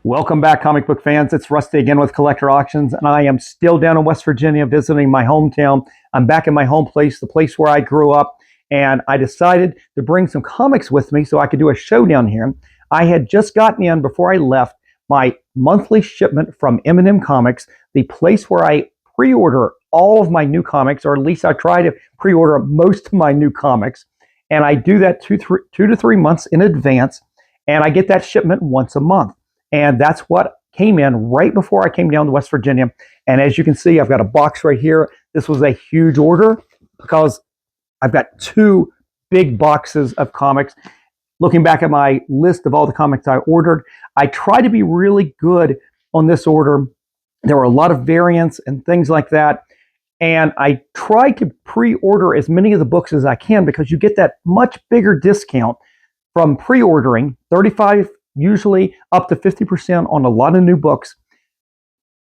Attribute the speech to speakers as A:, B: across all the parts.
A: Welcome back, comic book fans. It's Rusty again with Collector Auctions, and I am still down in West Virginia visiting my hometown. I'm back in my home place, the place where I grew up, and I decided to bring some comics with me so I could do a show down here. I had just gotten in, before I left, my monthly shipment from M&M Comics, the place where I pre-order all of my new comics, or at least I try to pre-order most of my new comics, and I do that 2 to 3 months in advance, and I get that shipment once a month. And that's what came in right before I came down to West Virginia. And as you can see, I've got a box right here. This was a huge order because I've got 2 big boxes of comics. Looking back at my list of all the comics I ordered, I tried to be really good on this order. There were a lot of variants and things like that. And I tried to pre-order as many of the books as I can because you get that much bigger discount from pre-ordering, 35 usually up to 50% on a lot of new books,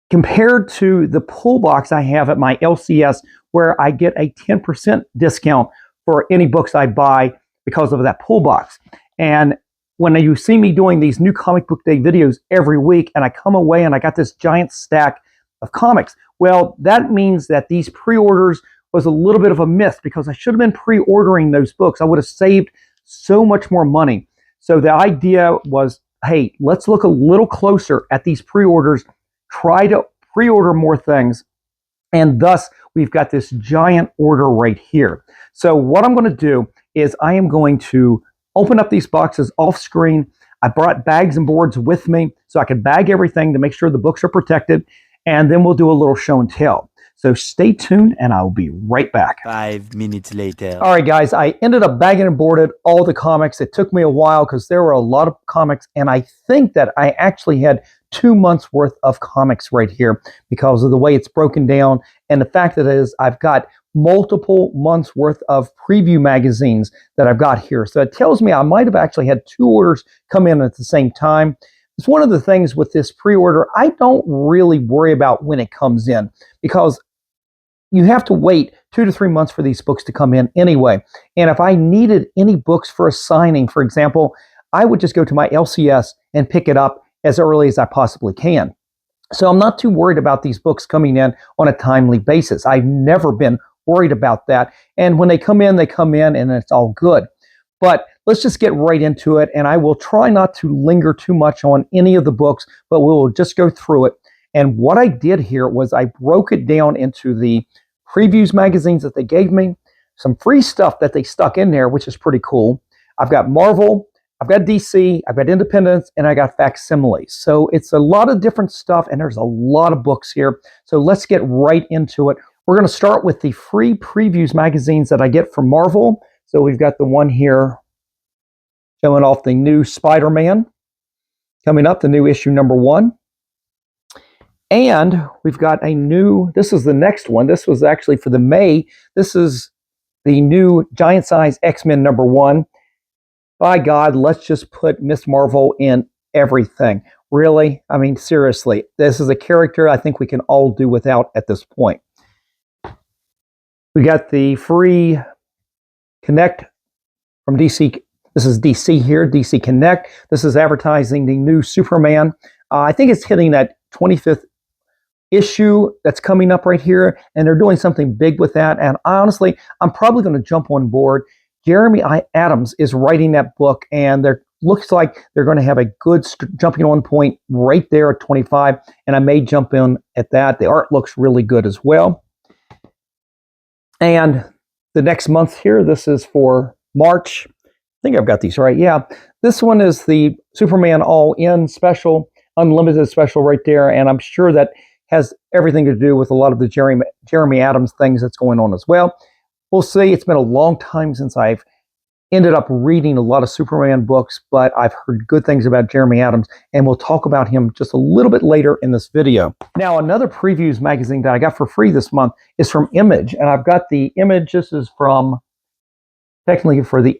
A: compared to the pull box I have at my LCS, where I get a 10% discount for any books I buy because of that pull box. And when you see me doing these new comic book day videos every week, and I come away and I got this giant stack of comics, well, that means that these pre-orders was a little bit of a miss because I should have been pre-ordering those books. I would have saved so much more money. So the idea was, hey, let's look a little closer at these pre-orders, try to pre-order more things, and thus we've got this giant order right here. So what I'm going to do is I am going to open up these boxes off screen. I brought bags and boards with me so I can bag everything to make sure the books are protected, and then we'll do a little show and tell. So stay tuned, and I'll be right back.
B: 5 minutes later.
A: All right, guys, I ended up bagging and boarded all the comics. It took me a while because there were a lot of comics, and I think that I actually had 2 months worth of comics right here because of the way it's broken down, and the fact that it is I've got multiple months worth of preview magazines that I've got here. So it tells me I might have actually had 2 orders come in at the same time. It's one of the things with this pre-order, I don't really worry about when it comes in because you have to wait 2 to 3 months for these books to come in anyway. And if I needed any books for a signing, for example, I would just go to my LCS and pick it up as early as I possibly can. So I'm not too worried about these books coming in on a timely basis. I've never been worried about that. And when they come in and it's all good. But let's just get right into it. And I will try not to linger too much on any of the books, but we will just go through it. And what I did here was I broke it down into the previews magazines that they gave me, some free stuff that they stuck in there, which is pretty cool. I've got Marvel, I've got DC, I've got Independence, and I got facsimiles. So it's a lot of different stuff, and there's a lot of books here. So let's get right into it. We're going to start with the free previews magazines that I get from Marvel. So we've got the one here showing off the new Spider-Man coming up, the new issue #1. And we've got a new, this is the next one. This was actually for the May. This is the new giant size X-Men #1. By God, let's just put Miss Marvel in everything. Really? I mean, seriously, this is a character I think we can all do without at this point. We got the free Connect from DC. This is DC here, DC Connect. This is advertising the new Superman. I think it's hitting that 25th issue that's coming up right here, and they're doing something big with that. And honestly, I'm probably going to jump on board. Jeremy Adams is writing that book, and there looks like they're going to have a good jumping on point right there at 25, and I may jump in at that. The art looks really good as well. And the next month here, this is for March. I think I've got these right. Yeah, this one is the Superman All-In special, unlimited special right there, and I'm sure that has everything to do with a lot of the Jeremy Adams things that's going on as well. We'll see. It's been a long time since I've ended up reading a lot of Superman books, but I've heard good things about Jeremy Adams, and we'll talk about him just a little bit later in this video. Now, another previews magazine that I got for free this month is from Image, and I've got the Image. This is from, technically for the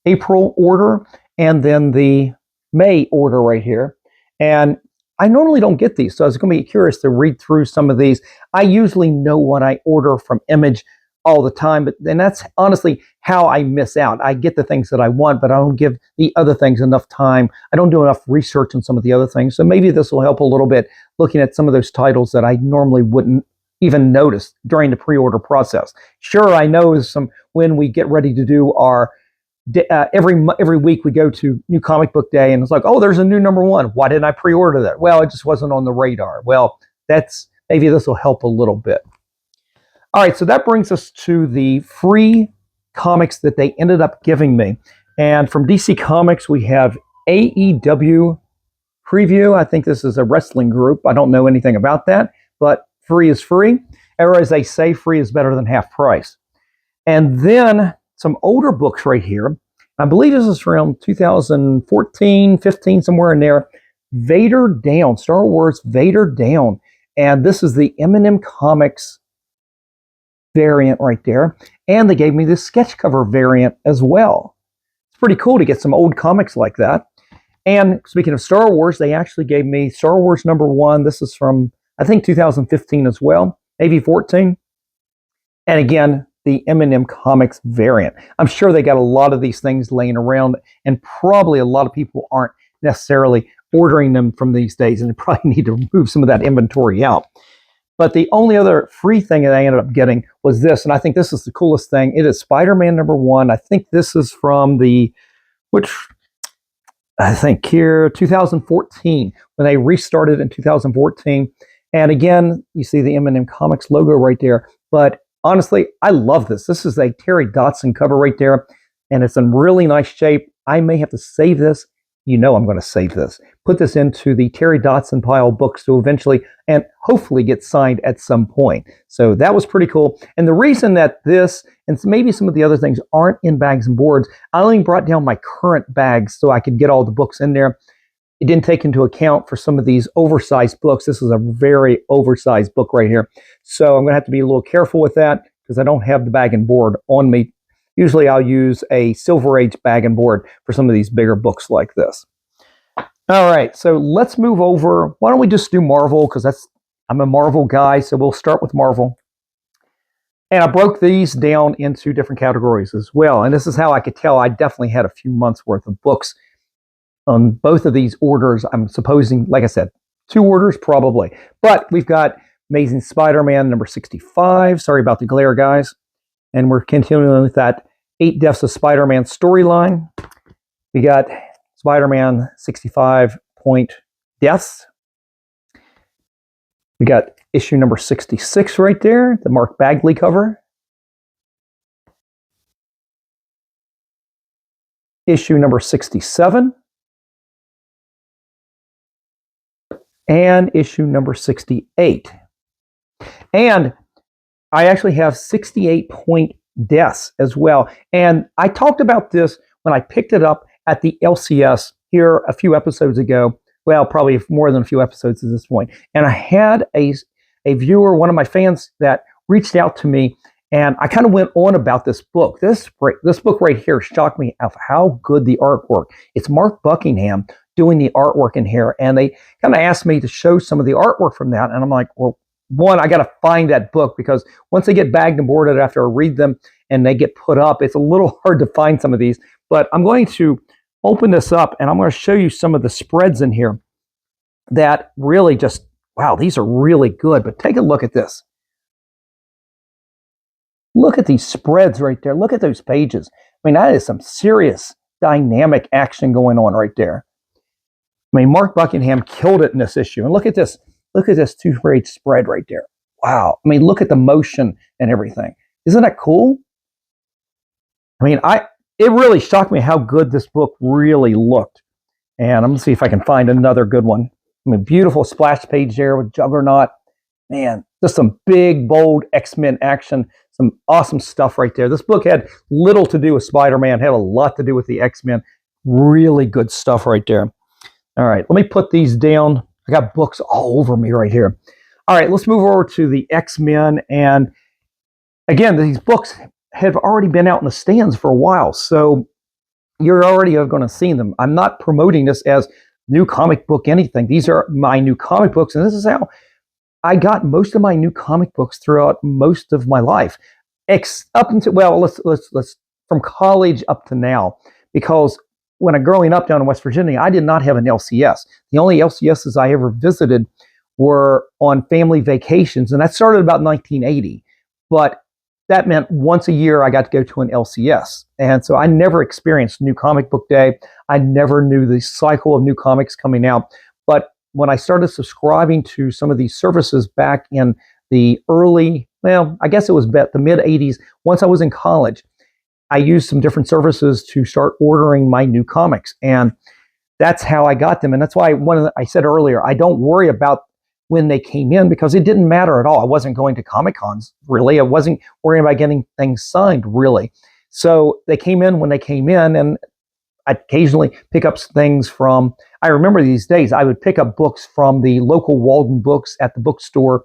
A: April order, and then the May order right here. And I normally don't get these, so I was going to be curious to read through some of these. I usually know what I order from Image all the time, but then that's honestly how I miss out. I get the things that I want, but I don't give the other things enough time. I don't do enough research on some of the other things. So maybe this will help a little bit looking at some of those titles that I normally wouldn't even notice during the pre-order process. Sure, I know some when we get ready to do our every week we go to New Comic Book Day, and it's like, oh, there's a new #1. Why didn't I pre-order that? Well, it just wasn't on the radar. Well, that's maybe this will help a little bit. All right, so that brings us to the free comics that they ended up giving me. And from DC Comics, we have AEW Preview. I think this is a wrestling group. I don't know anything about that, but free is free. Or as they say, free is better than half price. And then some older books right here. I believe this is from 2014, 15, somewhere in there. Vader Down, Star Wars Vader Down. And this is the M&M Comics variant right there. And they gave me this sketch cover variant as well. It's pretty cool to get some old comics like that. And speaking of Star Wars, they actually gave me Star Wars #1. This is from, I think, 2015 as well, maybe 14. And again, the M&M Comics variant. I'm sure they got a lot of these things laying around, and probably a lot of people aren't necessarily ordering them from these days, and they probably need to move some of that inventory out. But the only other free thing that I ended up getting was this, and I think this is the coolest thing. It is Spider-Man #1. I think this is from I think here, 2014, when they restarted in 2014. And again, you see the M&M Comics logo right there. But honestly, I love this. This is a Terry Dodson cover right there, and it's in really nice shape. I may have to save this. You know I'm going to save this. Put this into the Terry Dodson pile of books to eventually and hopefully get signed at some point. So that was pretty cool. And the reason that this and maybe some of the other things aren't in bags and boards, I only brought down my current bags so I could get all the books in there. It didn't take into account for some of these oversized books. This is a very oversized book right here. So I'm going to have to be a little careful with that because I don't have the bag and board on me. Usually I'll use a Silver Age bag and board for some of these bigger books like this. All right, so let's move over. Why don't we just do Marvel, because I'm a Marvel guy, so we'll start with Marvel. And I broke these down into different categories as well. And this is how I could tell I definitely had a few months worth of books on both of these orders. I'm supposing, like I said, 2 orders probably. But we've got Amazing Spider-Man #65. Sorry about the glare, guys. And we're continuing with that 8 Deaths of Spider-Man storyline. We got Spider-Man 65 Point Deaths. We got issue #66 right there, the Mark Bagley cover. Issue #67. And issue #68. And I actually have 68 Point Deaths as well. And I talked about this when I picked it up at the LCS here a few episodes ago. Well, probably more than a few episodes at this point. And I had a viewer, one of my fans, that reached out to me, and I kind of went on about this book. This book right here shocked me of how good the artwork. It's Mark Buckingham doing the artwork in here, and they kind of asked me to show some of the artwork from that, and I'm like, well, one, I got to find that book, because once they get bagged and boarded after I read them and they get put up, it's a little hard to find some of these. But I'm going to open this up, and I'm going to show you some of the spreads in here that really just, wow, these are really good. But take a look at this. Look at these spreads right there. Look at those pages. I mean, that is some serious dynamic action going on right there. I mean, Mark Buckingham killed it in this issue. And look at this. Look at this 2-page spread right there. Wow. I mean, look at the motion and everything. Isn't that cool? I mean, it really shocked me how good this book really looked. And I'm going to see if I can find another good one. I mean, beautiful splash page there with Juggernaut. Man, just some big, bold X-Men action. Some awesome stuff right there. This book had little to do with Spider-Man, had a lot to do with the X-Men. Really good stuff right there. All right, let me put these down. I got books all over me right here. All right, let's move over to the X-Men. And again, these books have already been out in the stands for a while, so you're already going to see them. I'm not promoting this as new comic book anything. These are my new comic books, and this is how I got most of my new comic books throughout most of my life. up until, well, let's from college up to now, because when I growing up down in West Virginia, I did not have an LCS. The only LCSs I ever visited were on family vacations, and that started about 1980. But that meant once a year I got to go to an LCS. And so I never experienced New Comic Book Day. I never knew the cycle of new comics coming out. But when I started subscribing to some of these services back in the early, well, I guess it was the mid 80s, once I was in college, I used some different services to start ordering my new comics. And that's how I got them. And that's why I said earlier, I don't worry about when they came in, because it didn't matter at all. I wasn't going to Comic Cons, really. I wasn't worrying about getting things signed, really. So they came in when they came in, and I occasionally pick up things from, I remember these days, I would pick up books from the local Walden Books at the bookstore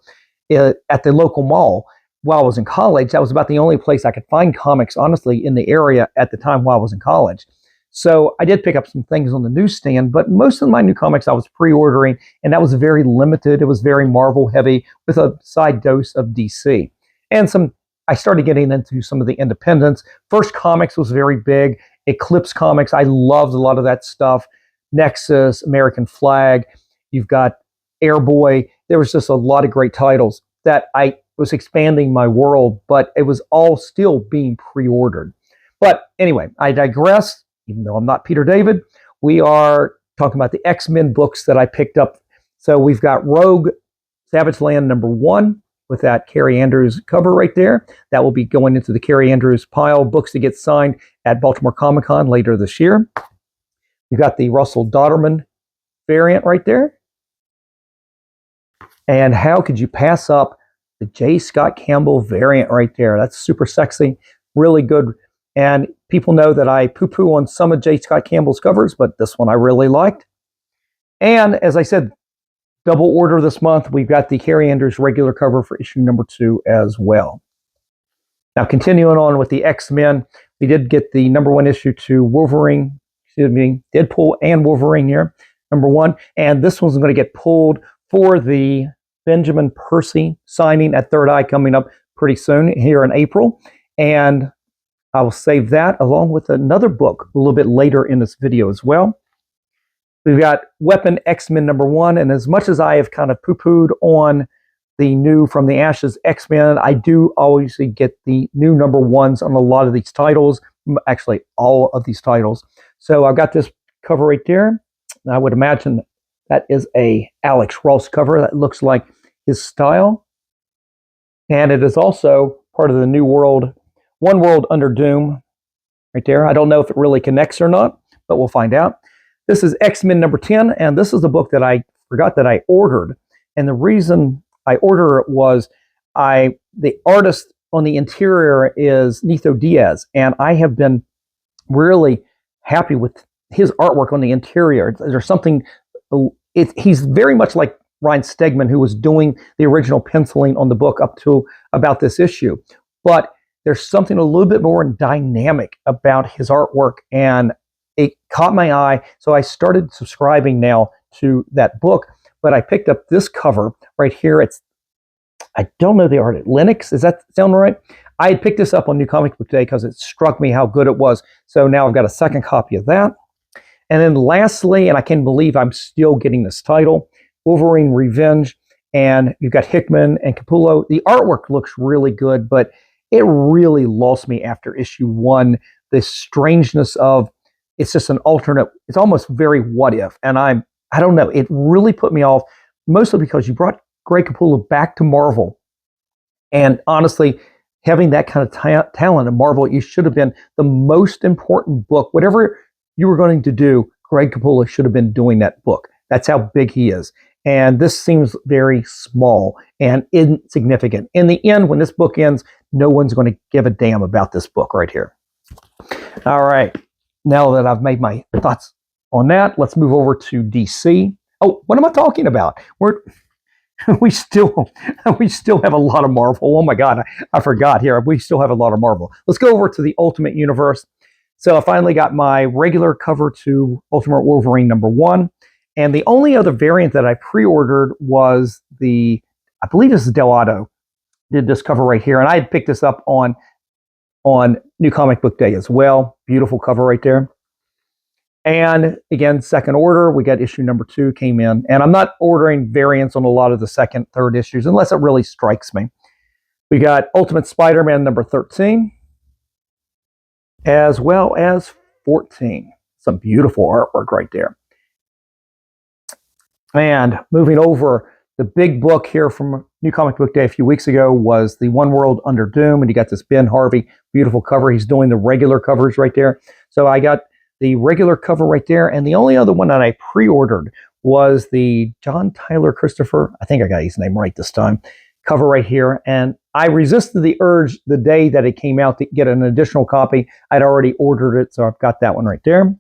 A: at the local mall. While I was in college, that was about the only place I could find comics, honestly, in the area at the time while I was in college. So I did pick up some things on the newsstand, but most of my new comics I was pre-ordering, and that was very limited. It was very Marvel heavy with a side dose of DC. And I started getting into some of the independents. First Comics was very big. Eclipse Comics, I loved a lot of that stuff. Nexus, American Flag, you've got Airboy. There was just a lot of great titles that I was expanding my world, but it was all still being pre-ordered. But anyway, I digress. Even though I'm not Peter David, we are talking about the X-Men books that I picked up. So we've got Rogue Savage Land #1 with that Carrie Andrews cover right there. That will be going into the Carrie Andrews pile of books to get signed at Baltimore Comic Con later this year. You've got the Russell Dodderman variant right there. And how could you pass up the J. Scott Campbell variant right there? That's super sexy, really good. And people know that I poo-poo on some of J. Scott Campbell's covers, but this one I really liked. And as I said, double order this month, we've got the Carrie Andrews regular cover for issue #2 as well. Now, continuing on with the X-Men, we did get the #1 issue to Wolverine, Deadpool and Wolverine here, #1. And this one's going to get pulled for the Benjamin Percy signing at Third Eye coming up pretty soon here in April. And I will save that along with another book a little bit later in this video as well. We've got Weapon X-Men #1, and as much as I have kind of poo-pooed on the new From the Ashes X-Men, I do always get the new #1s on a lot of these titles, actually all of these titles. So I've got this cover right there. I would imagine that is a Alex Ross cover. That looks like his style. And it is also part of the New World, One World Under Doom right there. I don't know if it really connects or not, but we'll find out. This is X-Men #10, and this is the book that I forgot that I ordered. And the reason I ordered it was the artist on the interior is Nitho Diaz, and I have been really happy with his artwork on the interior. There's something, he's very much like Ryan Stegman, who was doing the original penciling on the book up to about this issue. But there's something a little bit more dynamic about his artwork, and it caught my eye. So I started subscribing now to that book, but I picked up this cover right here. I don't know the art. Linux, does that sound right? I had picked this up on New Comic Book Day because it struck me how good it was. So now I've got a second copy of that. And then lastly, and I can't believe I'm still getting this title, Wolverine Revenge. And you've got Hickman and Capullo. The artwork looks really good, but it really lost me after issue 1. The strangeness of, it's just an alternate, it's almost very what if. And I don't know, it really put me off, mostly because you brought Greg Capullo back to Marvel. And honestly, having that kind of talent in Marvel, you should have been the most important book. Whatever you were going to do, Greg Capullo should have been doing that book. That's how big he is. And this seems very small and insignificant. In the end, when this book ends, no one's going to give a damn about this book right here. All right. Now that I've made my thoughts on that, let's move over to DC. Oh, what am I talking about? We still have a lot of Marvel. Oh my God, I forgot here. We still have a lot of Marvel. Let's go over to the Ultimate Universe. So I finally got my regular cover to Ultimate Wolverine #1. And the only other variant that I pre-ordered was I believe this is Del Otto, did this cover right here. And I had picked this up on on New Comic Book Day as well. Beautiful cover right there. And again, second order, we got issue number 2 came in. And I'm not ordering variants on a lot of the second, third issues unless it really strikes me. We got Ultimate Spider-Man number 13, as well as 14. Some beautiful artwork right there. And moving over, the big book here from New Comic Book Day a few weeks ago was The One World Under Doom, and you got this Ben Harvey beautiful cover. He's doing the regular covers right there. So I got the regular cover right there, and the only other one that I pre-ordered was the John Tyler Christopher, I think I got his name right this time, cover right here. And I resisted the urge the day that it came out to get an additional copy. I'd already ordered it, so I've got that one right there.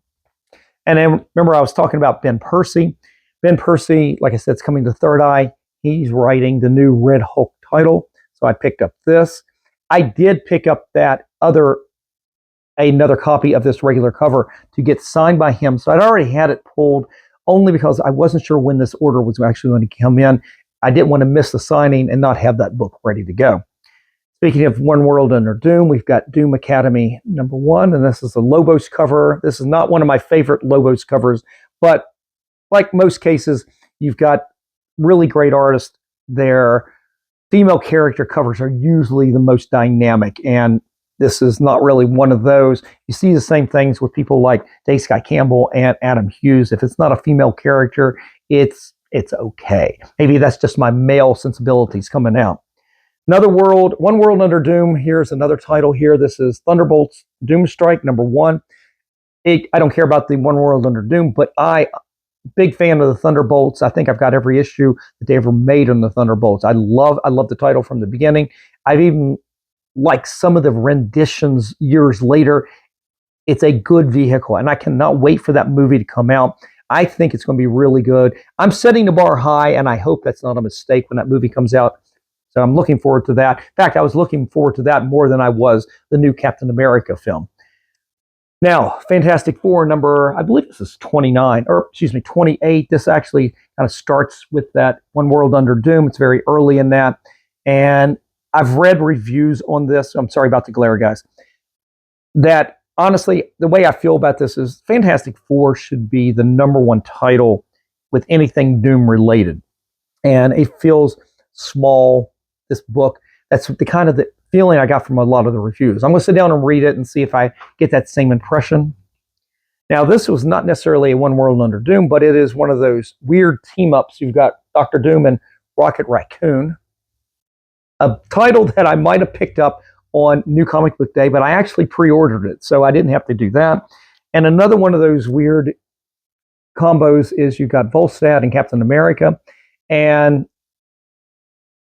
A: And then remember I was talking about Ben Percy. Ben Percy, like I said, it's coming to Third Eye. He's writing the new Red Hulk title, so I picked up this. I did pick up that another copy of this regular cover to get signed by him, so I'd already had it pulled only because I wasn't sure when this order was actually going to come in. I didn't want to miss the signing and not have that book ready to go. Speaking of One World Under Doom, we've got Doom Academy number 1, and this is the Lobos cover. This is not one of my favorite Lobos covers, but like most cases, you've got really great artists. Their female character covers are usually the most dynamic, and this is not really one of those. You see the same things with people like Dave Sky Campbell and Adam Hughes. If it's not a female character, it's okay. Maybe that's just my male sensibilities coming out. One World Under Doom. Here's another title here. This is Thunderbolts Doomstrike number 1. I don't care about the One World Under Doom, but big fan of the Thunderbolts. I think I've got every issue that they ever made on the Thunderbolts. I love the title from the beginning. I've even liked some of the renditions years later. It's a good vehicle, and I cannot wait for that movie to come out. I think it's going to be really good. I'm setting the bar high, and I hope that's not a mistake when that movie comes out. So I'm looking forward to that. In fact, I was looking forward to that more than I was the new Captain America film. Now, Fantastic Four number, I believe this is 28. This actually kind of starts with that One World Under Doom. It's very early in that. And I've read reviews on this. I'm sorry about the glare, guys. That, honestly, the way I feel about this is Fantastic Four should be the number 1 title with anything Doom related. And it feels small, this book. That's the kind of the feeling I got from a lot of the reviews. I'm going to sit down and read it and see if I get that same impression. Now, this was not necessarily a One World Under Doom, but it is one of those weird team-ups. You've got Dr. Doom and Rocket Raccoon, a title that I might have picked up on New Comic Book Day, but I actually pre-ordered it, so I didn't have to do that. And another one of those weird combos is you've got Volstagg and Captain America, and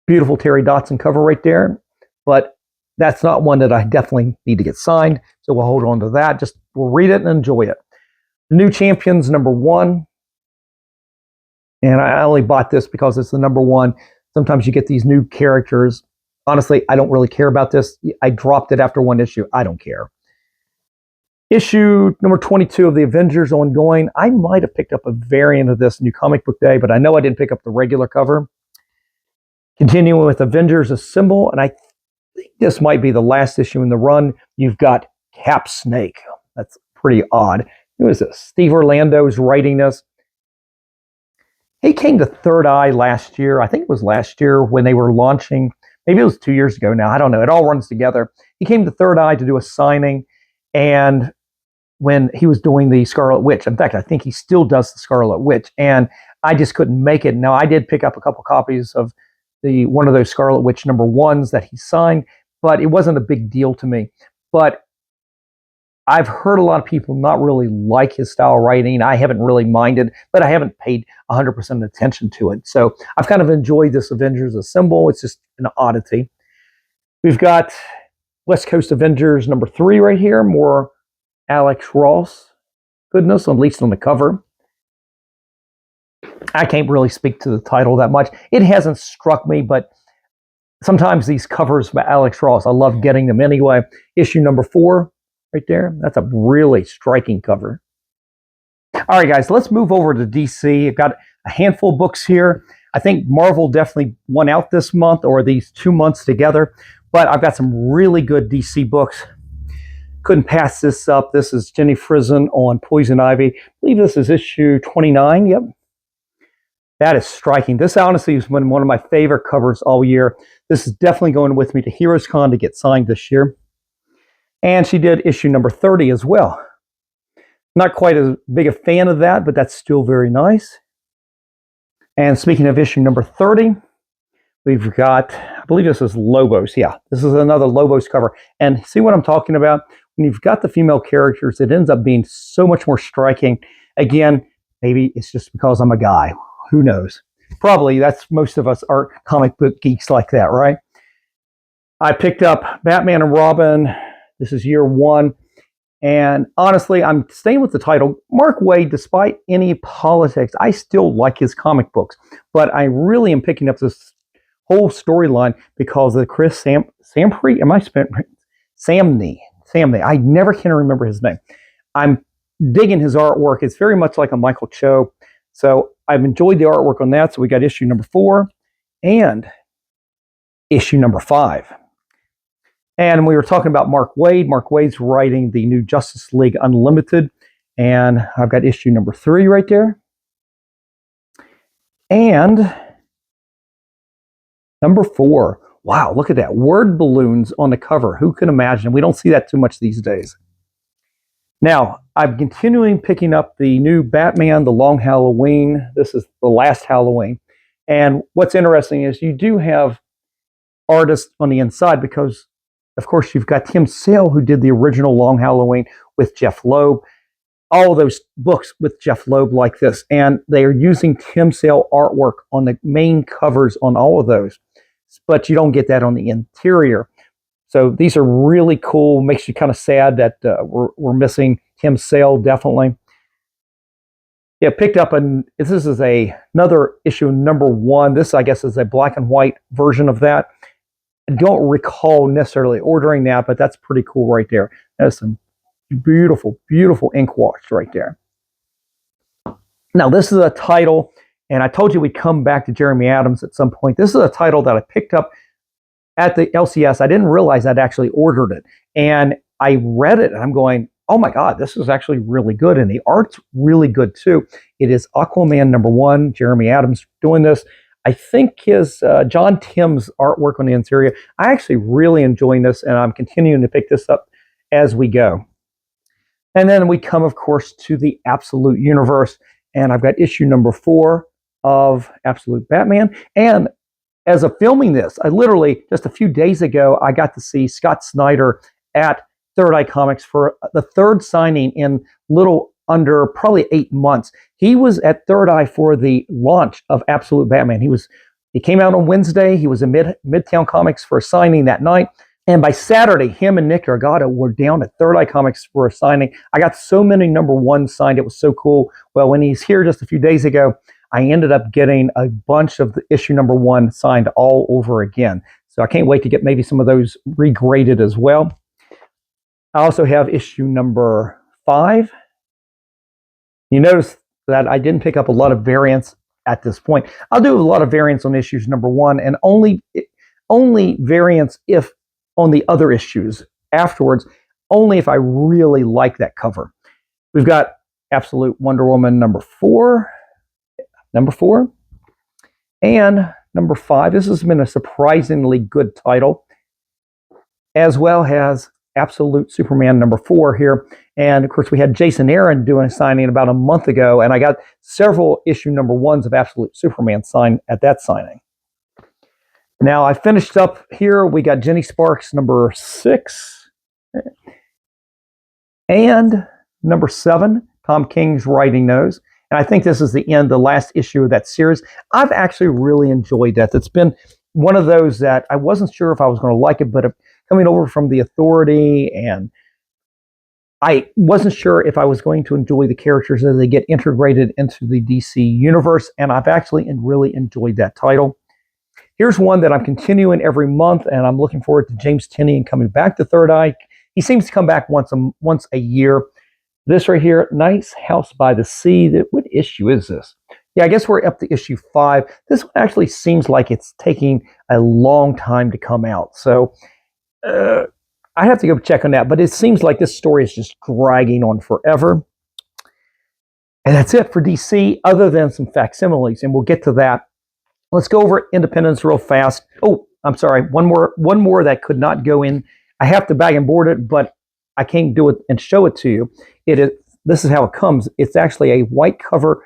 A: beautiful Terry Dodson cover right there. But that's not one that I definitely need to get signed, so we'll hold on to that. We'll read it and enjoy it. The New Champions number 1, and I only bought this because it's the number 1. Sometimes you get these new characters. Honestly, I don't really care about this. I dropped it after 1 issue. I don't care. Issue number 22 of the Avengers ongoing. I might have picked up a variant of this New Comic Book Day, but I know I didn't pick up the regular cover. Continuing with Avengers Assemble, and I think this might be the last issue in the run. You've got Cap Snake. That's pretty odd. Who is this? Steve Orlando's writing this. He came to Third Eye last year. I think it was last year when they were launching. Maybe it was 2 years ago now. I don't know. It all runs together. He came to Third Eye to do a signing, and when he was doing the Scarlet Witch. In fact, I think he still does the Scarlet Witch, and I just couldn't make it. Now, I did pick up a couple copies of one of those Scarlet Witch number 1s that he signed, but it wasn't a big deal to me. But I've heard a lot of people not really like his style writing. I haven't really minded, but I haven't paid 100% attention to it. So I've kind of enjoyed this Avengers Assemble. It's just an oddity. We've got West Coast Avengers number 3 right here. More Alex Ross goodness, at least on the cover. I can't really speak to the title that much. It hasn't struck me, but sometimes these covers by Alex Ross, I love getting them anyway. Issue number 4 right there. That's a really striking cover. All right, guys, let's move over to DC. I've got a handful of books here. I think Marvel definitely won out this month, or these 2 months together, but I've got some really good DC books. couldn't pass this up. This is Jenny Frison on Poison Ivy. I believe this is issue 29. Yep. That is striking. This honestly has been one of my favorite covers all year. This is definitely going with me to Heroes Con to get signed this year. And she did issue number 30 as well. Not quite as big a fan of that, but that's still very nice. And speaking of issue number 30, we've got, I believe this is Lobos. Yeah, this is another Lobos cover. And see what I'm talking about? When you've got the female characters, it ends up being so much more striking. Again, maybe it's just because I'm a guy. Who knows? Probably that's most of us are comic book geeks like that, right? I picked up Batman and Robin. This is year 1. And honestly, I'm staying with the title. Mark Waid, despite any politics, I still like his comic books. But I really am picking up this whole storyline because of Chris Samney. I never can remember his name. I'm digging his artwork. It's very much like a Michael Cho. So I've enjoyed the artwork on that. So we got issue number 4 and issue number 5. And we were talking about Mark Waid. Mark Waid's writing the new Justice League Unlimited. And I've got issue number 3 right there. And number 4. Wow, look at that. Word balloons on the cover. Who can imagine? We don't see that too much these days. Now, I'm continuing picking up the new Batman, The Long Halloween. This is the last Halloween. And what's interesting is you do have artists on the inside because, of course, you've got Tim Sale, who did the original Long Halloween with Jeff Loeb. All of those books with Jeff Loeb like this. And they are using Tim Sale artwork on the main covers on all of those. But you don't get that on the interior. So these are really cool. Makes you kind of sad that we're missing Tim Sale, definitely. Yeah, picked up, this is another issue, number 1. This, I guess, is a black and white version of that. I don't recall necessarily ordering that, but that's pretty cool right there. That's some beautiful, beautiful ink wash right there. Now, this is a title, and I told you we'd come back to Jeremy Adams at some point. This is a title that I picked up at the LCS. I didn't realize I'd actually ordered it. And I read it, and I'm going, oh my God, this is actually really good. And the art's really good too. It is Aquaman number 1, Jeremy Adams doing this. I think his John Tim's artwork on the interior, I actually really enjoying this, and I'm continuing to pick this up as we go. And then we come, of course, to the Absolute Universe, and I've got issue number 4 of Absolute Batman. And as of filming this, I literally, just a few days ago, I got to see Scott Snyder at Third Eye Comics for the 3rd signing in little under probably 8 months. He was at Third Eye for the launch of Absolute Batman. He came out on Wednesday. He was in Midtown Comics for a signing that night. And by Saturday, him and Nick Argotto were down at Third Eye Comics for a signing. I got so many number 1s signed. It was so cool. Well, when he's here just a few days ago, I ended up getting a bunch of the issue number 1 signed all over again. So I can't wait to get maybe some of those regraded as well. I also have issue number 5. You notice that I didn't pick up a lot of variants at this point. I'll do a lot of variants on issues number 1 and only variants if on the other issues afterwards, only if I really like that cover. We've got Absolute Wonder Woman number 4, and number 5. This has been a surprisingly good title, as well as Absolute Superman number 4 here. And of course, we had Jason Aaron doing a signing about a month ago, and I got several issue number 1s of Absolute Superman signed at that signing. Now, I finished up here. We got Jenny Sparks number 6 and number 7. Tom King's writing those. And I think this is the last issue of that series. I've actually really enjoyed that. It's been one of those that I wasn't sure if I was going to like it, but coming over from the Authority, and I wasn't sure if I was going to enjoy the characters as they get integrated into the DC universe, and I've actually really enjoyed that title. Here's one that I'm continuing every month, and I'm looking forward to James Tynion coming back to Third Eye. He seems to come back once a year. This right here, Nice House by the Sea. What issue is this? Yeah, I guess we're up to issue 5. This one actually seems like it's taking a long time to come out. So I'd have to go check on that, but it seems like this story is just dragging on forever. And that's it for DC, other than some facsimiles, and we'll get to that. Let's go over Independence real fast. Oh, I'm sorry, one more that could not go in. I have to bag and board it, but I can't do it and show it to you. This is how it comes. It's actually a white cover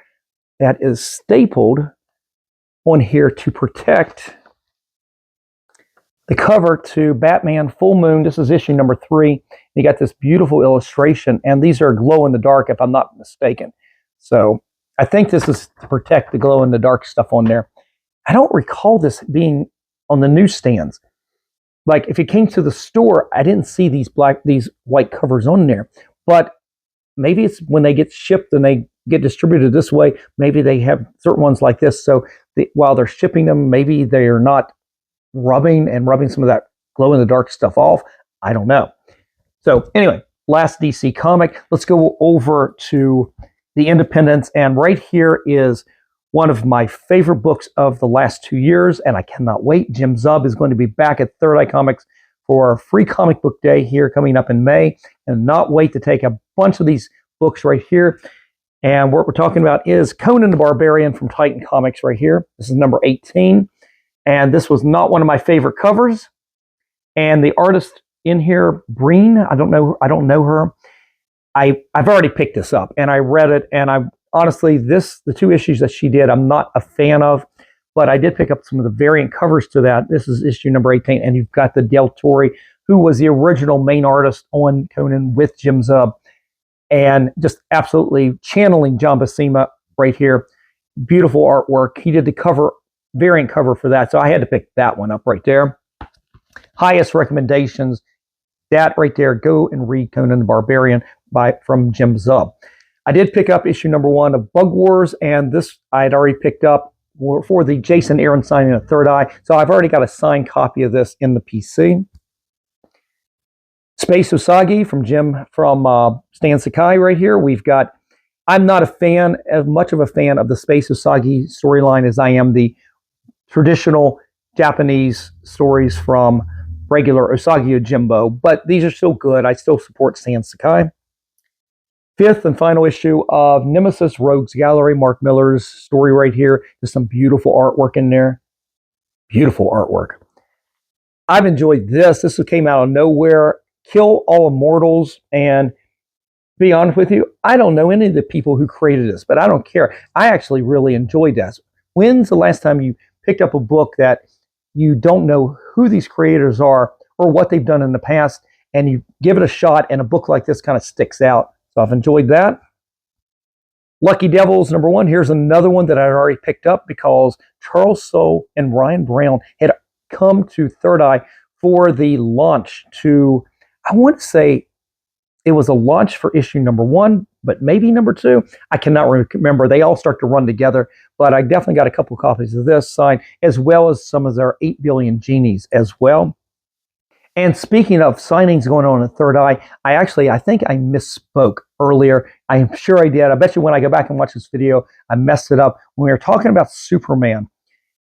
A: that is stapled on here to protect the cover to Batman Full Moon. This is issue number 3. You got this beautiful illustration, and these are glow in the dark, if I'm not mistaken. So I think this is to protect the glow in the dark stuff on there. I don't recall this being on the newsstands. Like if it came to the store, I didn't see these white covers on there. But maybe it's when they get shipped and they get distributed this way, maybe they have certain ones like this. So while they're shipping them, maybe they are not rubbing some of that glow in the dark stuff off. I don't know. So anyway, last DC comic. Let's go over to the Independence, and right here is one of my favorite books of the last 2 years, and I cannot wait. Jim Zub is going to be back at Third Eye Comics for a free comic book day here coming up in May, and not wait to take a bunch of these books right here. And what we're talking about is Conan the Barbarian from Titan Comics right here. This is number 18, and this was not one of my favorite covers. And the artist in here, Breen, I don't know her. I've already picked this up, and I read it, and I honestly, the 2 issues that she did, I'm not a fan of, but I did pick up some of the variant covers to that. This is issue number 18, and you've got the Del Torre, who was the original main artist on Conan with Jim Zub, and just absolutely channeling John Buscema right here. Beautiful artwork. He did the variant cover for that, so I had to pick that one up right there. Highest recommendations. That right there, go and read Conan the Barbarian from Jim Zub. I did pick up issue number 1 of Bug Wars, and this I had already picked up for the Jason Aaron signing of Third Eye. So I've already got a signed copy of this in the PC. Space Usagi from Stan Sakai right here. I'm not as much of a fan of the Space Usagi storyline as I am the traditional Japanese stories from regular Usagi Yojimbo, but these are still good. I still support Stan Sakai. 5th and final issue of Nemesis Rogues Gallery, Mark Miller's story right here. There's some beautiful artwork in there. Beautiful artwork. I've enjoyed this. This came out of nowhere. Kill All Immortals, and to be honest with you, I don't know any of the people who created this, but I don't care. I actually really enjoyed this. When's the last time you picked up a book that you don't know who these creators are or what they've done in the past, and you give it a shot, and a book like this kind of sticks out? So I've enjoyed that. Lucky Devils number 1. Here's another one that I already picked up because Charles Soule and Ryan Brown had come to Third Eye for the launch to, I want to say it was a launch for issue number 1, but maybe number 2. I cannot remember. They all start to run together, but I definitely got a couple copies of this signed, as well as some of their 8 Billion Genies as well. And speaking of signings going on in Third Eye, I think I misspoke earlier. I'm sure I did. I bet you when I go back and watch this video, I messed it up. When we were talking about Superman,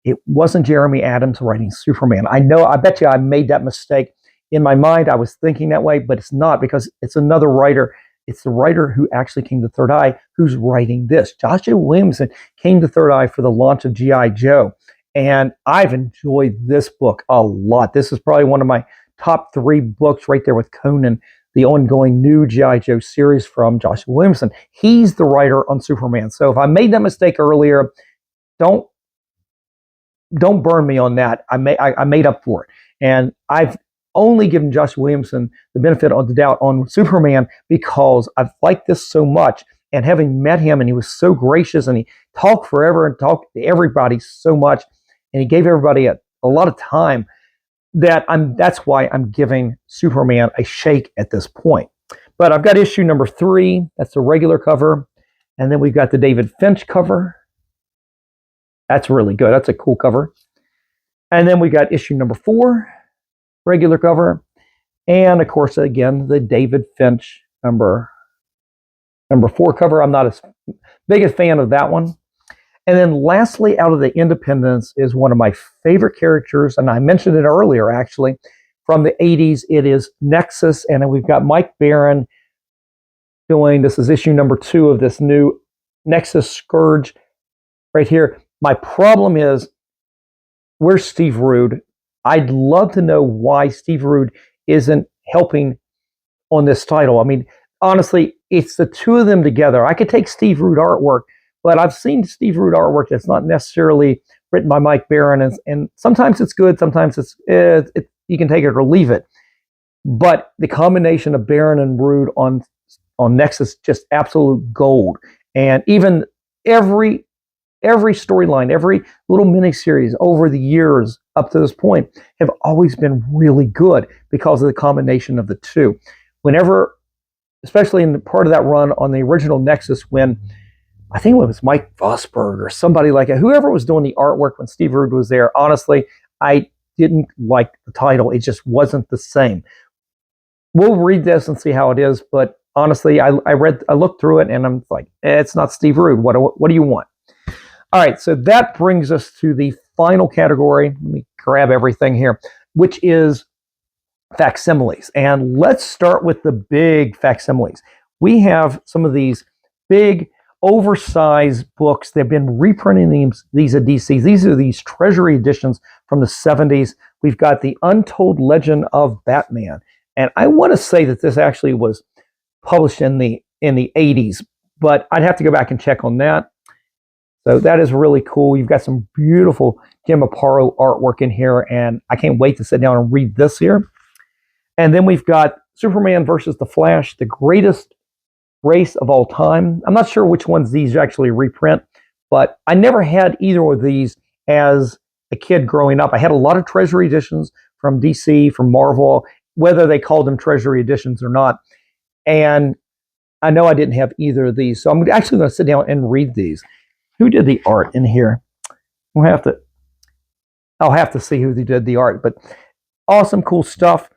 A: it wasn't Jeremy Adams writing Superman. I bet you I made that mistake. In my mind, I was thinking that way, but it's not, because it's another writer. It's the writer who actually came to Third Eye who's writing this. Joshua Williamson came to Third Eye for the launch of G.I. Joe, and I've enjoyed this book a lot. This is probably one of my top 3 books right there with Conan, the ongoing new G.I. Joe series from Joshua Williamson. He's the writer on Superman. So if I made that mistake earlier, don't burn me on that. I made up for it. And I've only given Joshua Williamson the benefit of the doubt on Superman because I've liked this so much. And having met him, and he was so gracious, and he talked forever and talked to everybody so much, and he gave everybody a lot of time, that's why I'm giving Superman a shake at this point. But I've got issue number 3. That's the regular cover. And then we've got the David Finch cover. That's really good. That's a cool cover. And then we got issue number 4, regular cover. And of course, again, the David Finch number 4 cover. I'm not as big a fan of that one. And then lastly, out of the Independents is one of my favorite characters, and I mentioned it earlier actually, from the 80s. It is Nexus, and then we've got Mike Baron doing, this is issue number 2 of this new Nexus Scourge right here. My problem is, where's Steve Rude? I'd love to know why Steve Rude isn't helping on this title. I mean, honestly, it's the two of them together. I could take Steve Rude artwork, but I've seen Steve Rude artwork that's not necessarily written by Mike Baron, and sometimes it's good, sometimes you can take it or leave it. But the combination of Baron and Rude on Nexus, just absolute gold. And even every storyline, every little miniseries over the years up to this point have always been really good because of the combination of the two. Whenever, especially in part of that run on the original Nexus, when I think it was Mike Vosberg or somebody like that, whoever was doing the artwork when Steve Rude was there, honestly, I didn't like the title. It just wasn't the same. We'll read this and see how it is, but honestly, I looked through it and I'm like, it's not Steve Rude. What do you want? All right, so that brings us to the final category. Let me grab everything here, which is facsimiles. And let's start with the big facsimiles. We have some of these big, oversized books. They've been reprinting these at DC. These are these treasury editions from the 70s. We've got the Untold Legend of Batman. And I want to say that this actually was published in the 80s, but I'd have to go back and check on that. So that is really cool. You've got some beautiful Jim Aparo artwork in here, and I can't wait to sit down and read this here. And then we've got Superman versus the Flash, the greatest race of all time. I'm not sure which ones these actually reprint, but I never had either of these as a kid growing up. I had a lot of treasury editions from DC, from Marvel, whether they called them treasury editions or not. And I know I didn't have either of these, so I'm actually going to sit down and read these. Who did the art in here? I'll have to see who did the art, but awesome, cool stuff.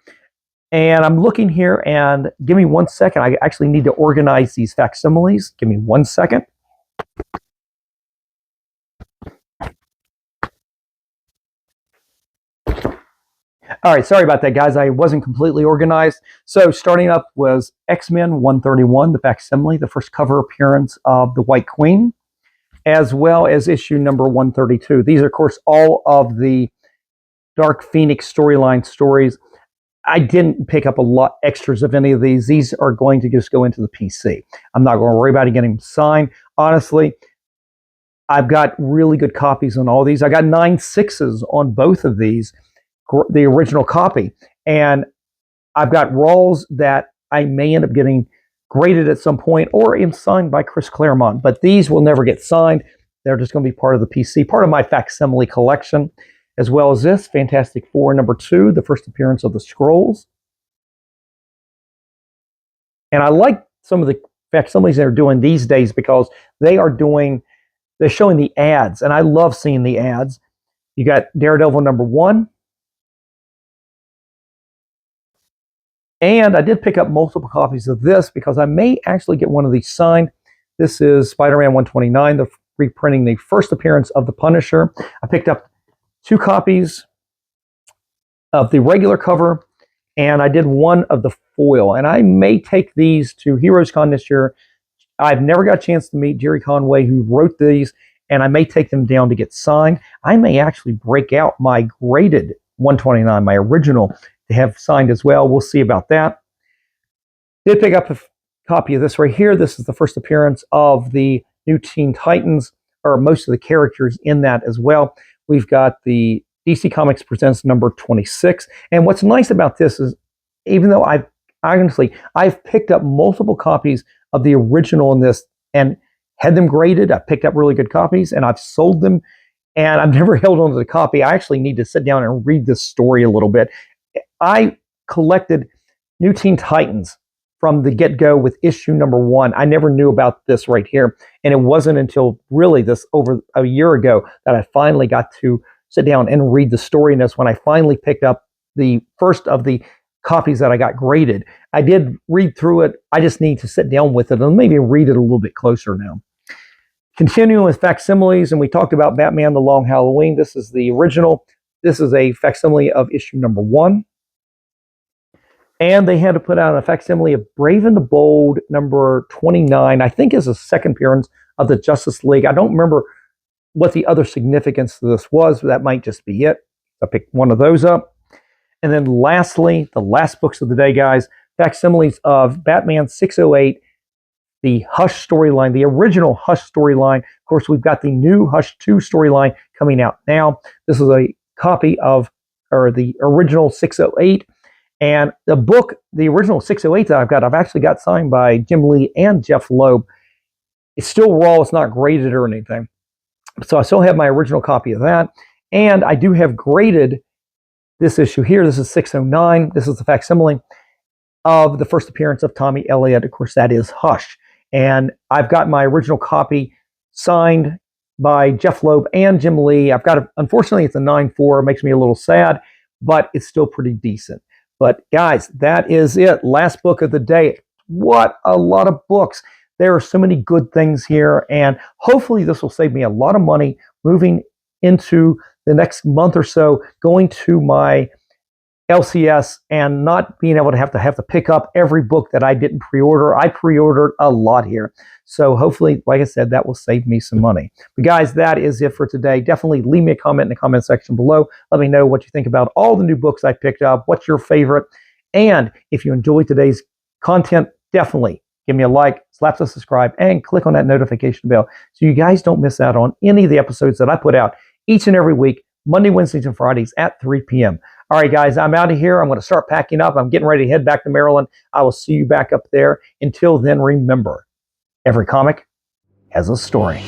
A: And I'm looking here, and give me 1 second. I actually need to organize these facsimiles. Give me 1 second. All right, sorry about that, guys. I wasn't completely organized. So starting up was X-Men 131, the facsimile, the first cover appearance of the White Queen, as well as issue number 132. These are, of course, all of the Dark Phoenix storyline stories. I didn't pick up a lot extras of any of these. These are going to just go into the PC. I'm not going to worry about it getting them signed. Honestly, I've got really good copies on all these. I got 9 6s on both of these, the original copy. And I've got Rawls that I may end up getting graded at some point or even signed by Chris Claremont. But these will never get signed. They're just going to be part of the PC, part of my facsimile collection, as well as this, Fantastic Four number 2, the first appearance of the Skrulls. And I like some of the facsimiles they're doing these days because they're showing the ads, and I love seeing the ads. You got Daredevil number 1. And I did pick up multiple copies of this because I may actually get one of these signed. This is Spider-Man 129, reprinting the first appearance of the Punisher. I picked up 2 copies of the regular cover, and I did one of the foil. And I may take these to Heroes Con this year. I've never got a chance to meet Jerry Conway, who wrote these, and I may take them down to get signed. I may actually break out my graded 129, my original, to have signed as well. We'll see about that. Did pick up a copy of this right here. This is the first appearance of the new Teen Titans, or most of the characters in that as well. We've got the DC Comics Presents number 26. And what's nice about this is, even though I've picked up multiple copies of the original in this and had them graded, I've picked up really good copies and I've sold them, and I've never held on to the copy. I actually need to sit down and read this story a little bit. I collected New Teen Titans from the get-go with issue number 1. I never knew about this right here. And it wasn't until really this over a year ago that I finally got to sit down and read the story. And that's when I finally picked up the first of the copies that I got graded. I did read through it. I just need to sit down with it and maybe read it a little bit closer now. Continuing with facsimiles, and we talked about Batman The Long Halloween. This is the original. This is a facsimile of issue number 1. And they had to put out a facsimile of Brave and the Bold number 29, I think is a second appearance of the Justice League. I don't remember what the other significance to this was, but that might just be it. I picked one of those up. And then lastly, the last books of the day, guys, facsimiles of Batman 608, the Hush storyline, the original Hush storyline. Of course, we've got the new Hush 2 storyline coming out now. This is a copy of, or the original 608. And the book, the original 608 that I've actually got signed by Jim Lee and Jeff Loeb. It's still raw, it's not graded or anything. So I still have my original copy of that. And I do have graded this issue here. This is 609. This is the facsimile of the first appearance of Tommy Elliott. Of course, that is Hush. And I've got my original copy signed by Jeff Loeb and Jim Lee. I've got, unfortunately, it's a 9.4. It makes me a little sad, but it's still pretty decent. But guys, that is it. Last book of the day. What a lot of books. There are so many good things here, and hopefully this will save me a lot of money moving into the next month or so, going to my LCS and not being able to have to pick up every book that I didn't pre-order. I pre-ordered a lot here. So hopefully, like I said, that will save me some money. But guys, that is it for today. Definitely leave me a comment in the comment section below. Let me know what you think about all the new books I picked up. What's your favorite? And if you enjoyed today's content, definitely give me a like, slap the subscribe, and click on that notification bell so you guys don't miss out on any of the episodes that I put out each and every week, Monday, Wednesdays, and Fridays at 3 p.m. All right, guys, I'm out of here. I'm going to start packing up. I'm getting ready to head back to Maryland. I will see you back up there. Until then, remember, every comic has a story.